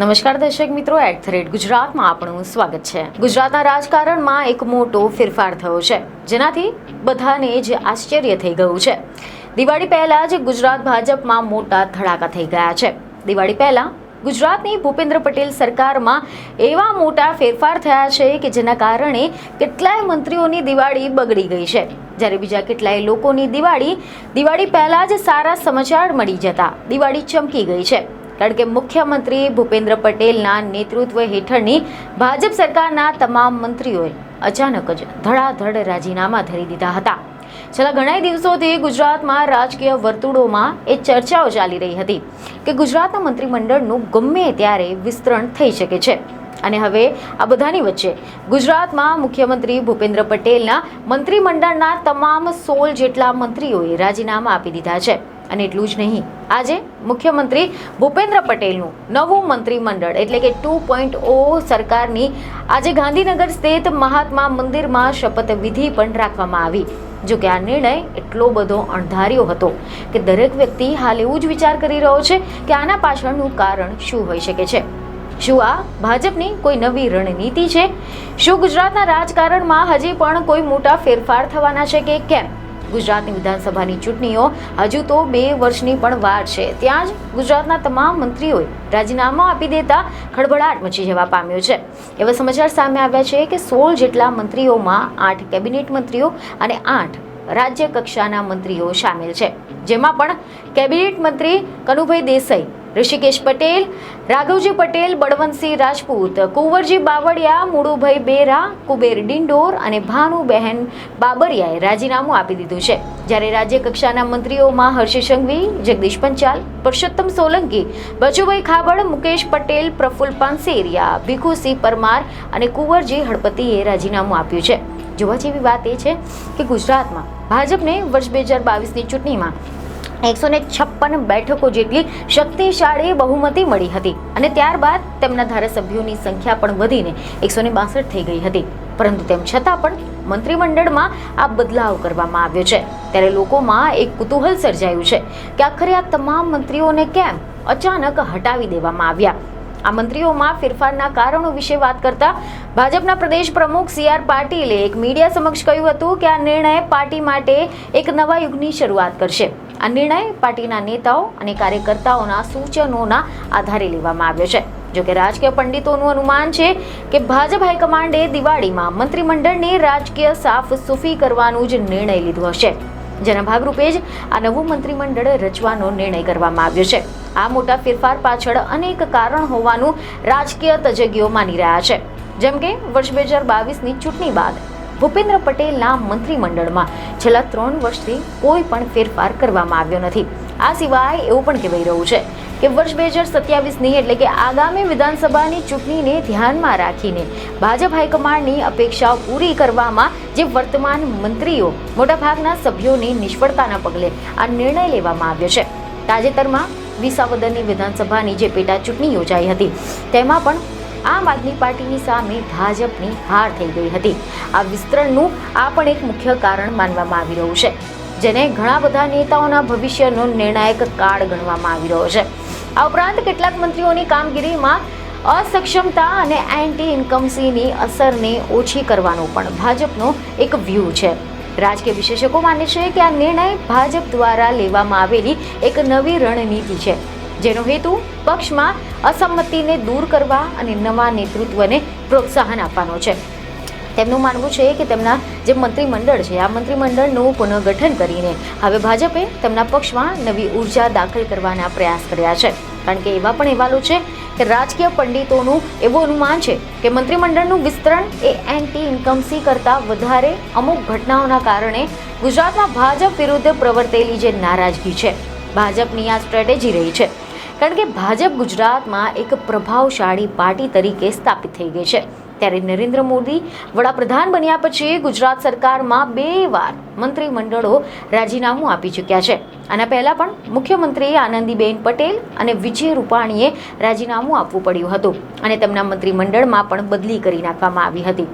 નમસ્કાર દર્શક મિત્રો, @ગુજરાતમાં આપનું સ્વાગત છે। ગુજરાતના રાજકારણમાં એક મોટો ફેરફાર થયો છે, જેનાથી બધાને જ આશ્ચર્ય થઈ ગયું છે। દિવાળી પહેલા જ ગુજરાત ભાજપમાં મોટા ધડાકા થઈ ગયા છે। દિવાળી પહેલા ગુજરાતની ભૂપેન્દ્ર પટેલ સરકારમાં એવા મોટા ફેરફાર થયા છે કે જેના કારણે કેટલાય મંત્રીઓની દિવાળી બગડી ગઈ છે, જ્યારે બીજા કેટલાય લોકોની દિવાળી પહેલા જ સારા સમાચાર મળી જતા દિવાળી ચમકી ગઈ છે। કારણ કે મુખ્યમંત્રી ભૂપેન્દ્ર પટેલના નેતૃત્વ હેઠળની ભાજપ સરકારના તમામ મંત્રીઓએ અચાનક જ ધડાધડ રાજીનામા ધરી દીધા હતા। છેલ્લા ઘણા દિવસોથી ગુજરાતમાં રાજકીય વર્તુળોમાં એ ચર્ચાઓ ચાલી રહી હતી કે ગુજરાતના મંત્રીમંડળનું ગમે ત્યારે વિસ્તરણ થઈ શકે છે, અને હવે આ બધાની વચ્ચે ગુજરાતમાં મુખ્યમંત્રી ભૂપેન્દ્ર પટેલના મંત્રીમંડળના તમામ 16 જેટલા મંત્રીઓએ રાજીનામા આપી દીધા છે। અને એટલું જ નહીં, આજે મુખ્યમંત્રી ભૂપેન્દ્ર પટેલનું નવું મંત્રીમંડળ એટલે કે 2.0 સરકારની આજે ગાંધીનગર સ્થિત મહાત્મા મંદિરમાં શપથવિધિ પણ રાખવામાં આવી। જો કે આ નિર્ણય એટલો બધો અણધાર્યો હતો કે દરેક વ્યક્તિ હાલ એવું જ વિચાર કરી રહ્યો છે કે આના પાછળનું કારણ શું હોઈ શકે છે। શું આ ભાજપની કોઈ નવી રણનીતિ છે? શું ગુજરાતના રાજકારણમાં હજી પણ કોઈ મોટા ફેરફાર થવાના છે કે કેમ? ગુજરાતની વિધાનસભાની ચૂંટણીઓ હજુ તો 2 વર્ષની પણ વાર છે, ત્યાં જ ગુજરાતના તમામ મંત્રીઓએ રાજીનામા આપી દેતા ખળભળાટ મચી જવા પામ્યો છે। એવા સમાચાર સામે આવ્યા છે કે 16 જેટલા મંત્રીઓમાં 8 કેબિનેટ મંત્રીઓ અને 8 રાજ્ય કક્ષાના મંત્રીઓ સામેલ છે, જેમાં પણ કેબિનેટ મંત્રી કનુભાઈ દેસાઈ, ઋષિકેશ પટેલ, રાઘવજી પટેલ, બળવંતસિંહ રાજપૂત, કુંવરજી બાવળિયા, મુળુભાઈ બેરા, કુબેર ડિંડોર અને ભાનુબહેન બાબરિયાએ રાજીનામું આપી દીધું છે। જ્યારે રાજ્ય કક્ષાના મંત્રીઓમાં હર્ષ સંઘવી, જગદીશ પંચાલ, પરસોત્તમ સોલંકી, બચુભાઈ ખાબડ, મુકેશ પટેલ, પ્રફુલ્લ પાનસેરિયા, ભીખુસિંહ પરમાર અને કુંવરજી હળપતિએ રાજીનામું આપ્યું છે। જોવા જેવી વાત એ છે કે ગુજરાતમાં ભાજપને વર્ષ 2022ની ચૂંટણીમાં 156 બેઠકો જેટલી શક્તિશાળી બહુમતી મળી હતી, અને ત્યારબાદ તેમના ધારાસભ્યોની સંખ્યા પણ વધીને 162 થઈ ગઈ હતી। પરંતુ તેમ છતાં પણ મંત્રીમંડળમાં આ બદલાવ કરવામાં આવ્યો છે, ત્યારે લોકોમાં એક કુતૂહલ સર્જાયું છે કે આખરે આ તમામ મંત્રીઓને કેમ અચાનક હટાવી દેવામાં આવ્યા। આ મંત્રીઓમાં ફેરફારના કારણો વિશે વાત કરતા ભાજપના પ્રદેશ પ્રમુખ CR પાટીલે એક મીડિયા સમક્ષ કહ્યું હતું કે આ નિર્ણય પાર્ટી માટે એક નવા યુગની શરૂઆત કરશે। આ નિર્ણય પાર્ટીના નેતાઓ અને કાર્યકર્તાઓના સૂચનોના આધારે લેવામાં આવ્યો છે। જોકે રાજકીય પંડિતોનું અનુમાન છે કે ભાજપ હાઈકમાન્ડે દિવાળીમાં મંત્રીમંડળની રાજકીય સાફસૂફી કરવાનું જ નિર્ણય લીધો હશે, જેના ભાગરૂપે જ આ નવું મંત્રીમંડળ રચવાનો નિર્ણય કરવામાં આવ્યો છે। આ મોટા ફેરફાર પાછળ અનેક કારણ હોવાનું રાજકીય તજજ્ઞો માની રહ્યા છે, જેમ કે વર્ષ 2022ની ચૂંટણી બાદ ભૂપેન્દ્ર પટેલના મંત્રીમંડળમાં છેલ્લા 3 વર્ષથી કોઈ પણ ફેરફાર કરવામાં આવ્યો નથી। આ સિવાય એવું પણ કહેવાઈ રહ્યું છે કે વર્ષ 2027ની એટલે કે આગામી વિધાનસભાની ચૂંટણીને ધ્યાનમાં રાખીને ભાજપ હાઈકમાન્ડની અપેક્ષાઓ પૂરી કરવામાં જે વર્તમાન મંત્રીઓ મોટાભાગના સભ્યોની નિષ્ફળતાના પગલે આ નિર્ણય લેવામાં આવ્યો છે। તાજેતરમાં વિસાવદરની વિધાનસભાની જે પેટા ચૂંટણી યોજાઈ હતી, તેમાં પણ આમ આદમી પાર્ટીની સામે ભાજપની હાર થઈ ગઈ હતી। આ વિસ્તરણનું આ પણ એક મુખ્ય કારણ માનવામાં આવી રહ્યું છે, જેને ઘણા બધા નેતાઓના ભવિષ્યનો નિર્ણાયક કાળ ગણવામાં આવી રહ્યો છે। આ ઉપરાંત કેટલાક મંત્રીઓની કામગીરીમાં અસક્ષમતા અને એન્ટી ઇન્કમ્બન્સીની અસરને ઓછી કરવાનો પણ ભાજપનો એક વ્યૂહ છે। રાજકીય વિશેષકો માને છે કે આ નિર્ણય ભાજપ દ્વારા લેવામાં આવેલી એક નવી રણનીતિ છે, જેનો હેતુ પક્ષમાં અસંમતિને દૂર કરવા અને નવા નેતૃત્વને પ્રોત્સાહન આપવાનો છે। તેમનું માનવું છે કે તેમના જે મંત્રીમંડળ છે, આ મંત્રીમંડળનું પુનઃગઠન કરીને હવે ભાજપે તેમના પક્ષમાં નવી ઉર્જા દાખલ કરવાના પ્રયાસ કર્યા છે। કારણ કે એવા પણ અહેવાલો છે કે રાજકીય પંડિતોનું એવું અનુમાન છે કે મંત્રીમંડળનું વિસ્તરણ એ એન્ટી ઇન્કમ્બન્સી કરતાં વધારે અમુક ઘટનાઓના કારણે ગુજરાતમાં ભાજપ વિરુદ્ધ પ્રવર્તેલી જે નારાજગી છે, ભાજપની આ સ્ટ્રેટેજી રહી છે। કારણ કે ભાજપ ગુજરાતમાં એક પ્રભાવશાળી પાર્ટી તરીકે સ્થાપિત થઈ ગઈ છે, ત્યારે નરેન્દ્ર મોદી વડાપ્રધાન બન્યા પછી ગુજરાત સરકારમાં 2 વાર મંત્રીમંડળો રાજીનામું આપી ચૂક્યા છે। આના પહેલા પણ મુખ્યમંત્રી આનંદીબેન પટેલ અને વિજય રૂપાણીએ રાજીનામું આપવું પડ્યું હતું અને તેમના મંત્રીમંડળમાં પણ બદલી કરી નાખવામાં આવી હતી।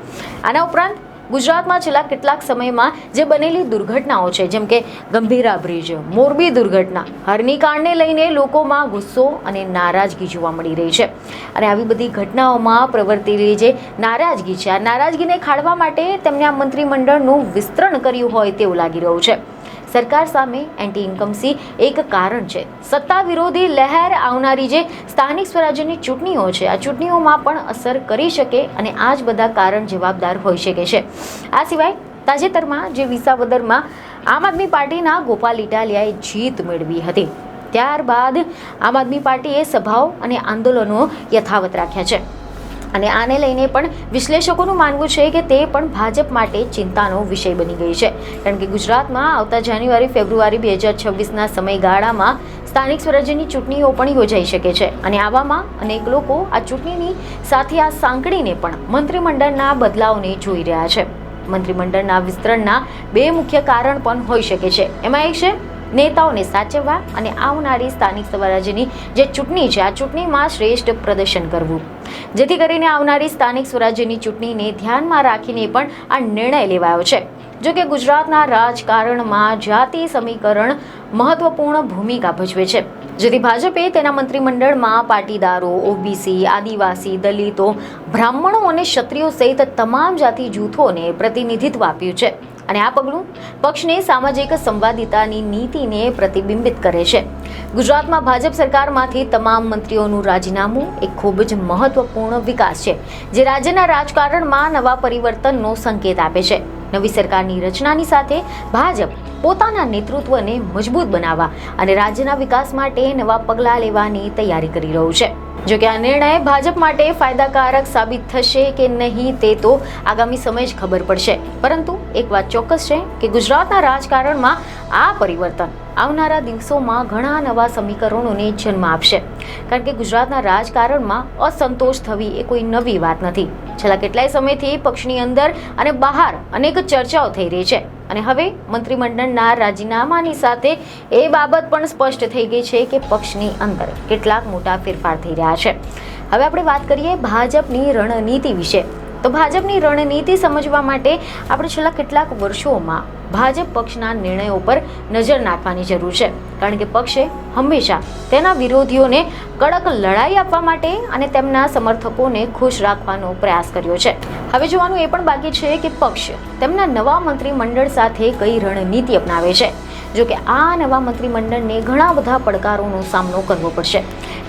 આના ઉપરાંત ગુજરાતમાં છેલ્લા કેટલાક સમયમાં જે બનેલી દુર્ઘટનાઓ છે, જેમ કે ગંભીરા બ્રિજ, મોરબી દુર્ઘટના, હરણીકાંડને લઈને લોકોમાં ગુસ્સો અને નારાજગી જોવા મળી રહી છે. અને આવી બધી ઘટનાઓમાં પ્રવર્તેલી જે નારાજગી છે, આ નારાજગીને ખાળવા માટે તેમણે આ મંત્રીમંડળનું વિસ્તરણ કર્યું હોય તેવું લાગી રહ્યું છે. સરકાર સામે એન્ટી ઇન્કમસી એક કારણ છે. સત્તા વિરોધી લહેર આવનારી જે સ્થાનિક સ્વરાજ્યની ચૂંટણીઓ છે, આ ચૂંટણીઓમાં પણ અસર કરી શકે અને આ જ બધા કારણ જવાબદાર હોઈ શકે છે. આ સિવાય તાજેતરમાં જે વિસાવદરમાં આમ આદમી પાર્ટીના ગોપાલ ઇટાલિયાએ જીત મેળવી હતી, ત્યારબાદ આમ આદમી પાર્ટીએ સભાઓ અને આંદોલનો યથાવત રાખ્યા છે. અને આને લઈને પણ વિશ્લેષકોનું માનવું છે કે તે પણ ભાજપ માટે ચિંતાનો વિષય બની ગઈ છે. કારણ કે ગુજરાતમાં આવતા જાન્યુઆરી-ફેબ્રુઆરી 2026ના સમયગાળામાં સ્થાનિક સ્વરાજ્યની ચૂંટણીઓ પણ યોજાઈ શકે છે. અને આવામાં અનેક લોકો આ ચૂંટણીની સાથે આ સાંકળીને પણ મંત્રીમંડળના બદલાવને જોઈ રહ્યા છે. મંત્રીમંડળના વિસ્તરણના બે મુખ્ય કારણ પણ હોઈ શકે છે. એમાં એક છે નેતાઓને સાચવવા અને આવનારી સ્થાનિક સ્વરાજ્યની જે ચૂંટણી છે, આ ચૂંટણીમાં શ્રેષ્ઠ પ્રદર્શન કરવું, જેથી કરીને આવનારી સ્થાનિક સ્વરાજ્યની ચૂંટણીને ધ્યાનમાં રાખીને પણ આ નિર્ણય લેવાયો છે. જો કે ગુજરાતના રાજકારણમાં જાતિ સમીકરણ મહત્વપૂર્ણ ભૂમિકા ભજવે છે, જેથી ભાજપે તેના મંત્રીમંડળમાં પાટીદારો, ઓબીસી, આદિવાસી, દલિતો, બ્રાહ્મણો અને ક્ષત્રિયો સહિત તમામ જાતિ જૂથોને પ્રતિનિધિત્વ આપ્યું છે. અને આ પગલું પક્ષની સામાજિક સંવાદિતાની નીતિને પ્રતિબિંબિત કરે છે. ગુજરાતમાં ભાજપ સરકારમાંથી તમામ મંત્રીઓનું રાજીનામું એક ખૂબ જ મહત્વપૂર્ણ વિકાસ છે, જે રાજ્યના રાજકારણમાં નવા પરિવર્તનનો સંકેત આપે છે. નવી સરકારની રચનાની સાથે ભાજપ પોતાના નેતૃત્વને મજબૂત બનાવવા અને રાજ્યના વિકાસ માટે નવા પગલાં લેવાની તૈયારી કરી રહ્યું છે. જો કે આ નિર્ણય ભાજપ માટે ફાયદાકારક સાબિત થશે કે નહીં તે તો આગામી સમય જ ખબર પડશે. પરંતુ એક વાત ચોક્કસ છે કે ગુજરાતના રાજકારણમાં આ પરિવર્તન આવનારા દિવસોમાં ઘણા નવા સમીકરણોને જન્મ આપશે. કારણ કે ગુજરાતના રાજકારણમાં અસંતોષ થવી એ કોઈ નવી વાત નથી. છેલ્લા કેટલાય સમયથી પક્ષની અંદર અને બહાર અનેક ચર્ચાઓ થઈ રહી છે. અને હવે મંત્રીમંડળના રાજીનામાની સાથે એ બાબત પણ સ્પષ્ટ થઈ ગઈ છે કે પક્ષની અંદર કેટલાક મોટા ફેરફાર થઈ રહ્યા છે. હવે આપણે વાત કરીએ ભાજપની રણનીતિ વિશે. તો ભાજપની રણનીતિ સમજવા માટે આપણે છેલ્લા કેટલાક વર્ષોમાં ભાજપ પક્ષના નિર્ણયો પર નજર નાખવાની જરૂર છે. કારણ કે પક્ષે હંમેશા તેના વિરોધીઓને કડક લડાઈ આપવા માટે અને તેમના સમર્થકોને ખુશ રાખવાનો પ્રયાસ કર્યો છે. હવે જોવાનું એ પણ બાકી છે કે પક્ષ તેમના નવા મંત્રીમંડળ સાથે કઈ રણનીતિ અપનાવે છે. જો કે આ નવા મંત્રીમંડળને ઘણા બધા પડકારોનો સામનો કરવો પડશે.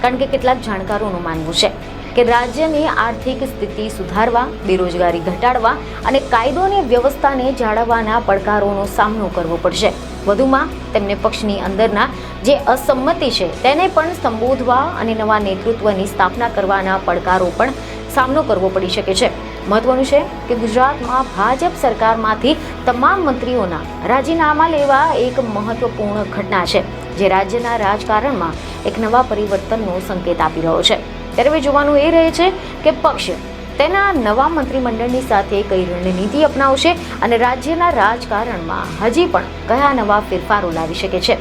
કારણ કે કેટલાક જાણકારોનું માનવું છે કે રાજ્યની આર્થિક સ્થિતિ સુધારવા, બેરોજગારી ઘટાડવા અને કાયદો અને વ્યવસ્થાને જાળવવાના પડકારોનો સામનો કરવો પડશે. વધુમાં તેમને પક્ષની અંદરના જે અસંમતિ છે તેને પણ સંબોધવા અને નવા નેતૃત્વની સ્થાપના કરવાના પડકારો પણ સામનો કરવો પડી શકે છે. મહત્વનું છે કે ગુજરાતમાં ભાજપ સરકારમાંથી તમામ મંત્રીઓના રાજીનામા લેવા એક મહત્વપૂર્ણ ઘટના છે, જે રાજ્યના રાજકારણમાં એક નવા પરિવર્તનનો સંકેત આપી રહ્યો છે. ત્યારે જોવાનું એ રહે છે કે પક્ષ તેના નવા મંત્રીમંડળની સાથે કઈ રણનીતિ અપનાવશે અને રાજ્યના રાજકારણમાં હજી પણ કયા નવા ફેરફારો લાવી શકે છે.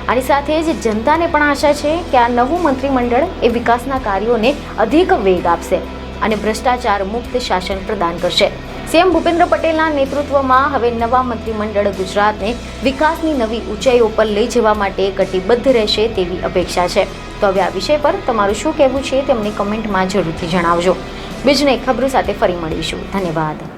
આની સાથે જ જનતાને પણ આશા છે કે આ નવું મંત્રીમંડળ એ વિકાસના કાર્યોને અધિક વેગ આપશે અને ભ્રષ્ટાચાર મુક્ત શાસન પ્રદાન કરશે. સીએમ ભૂપેન્દ્ર પટેલના નેતૃત્વમાં હવે નવા મંત્રીમંડળ ગુજરાતને વિકાસની નવી ઊંચાઈઓ પર લઈ જવા માટે કટિબદ્ધ રહેશે તેવી અપેક્ષા છે. તો હવે આ વિષય પર તમારું શું કહેવું છે તે અમને કમેન્ટમાં જરૂરથી જણાવજો. બીજને ખબરો સાથે ફરી મળીશું. ધન્યવાદ.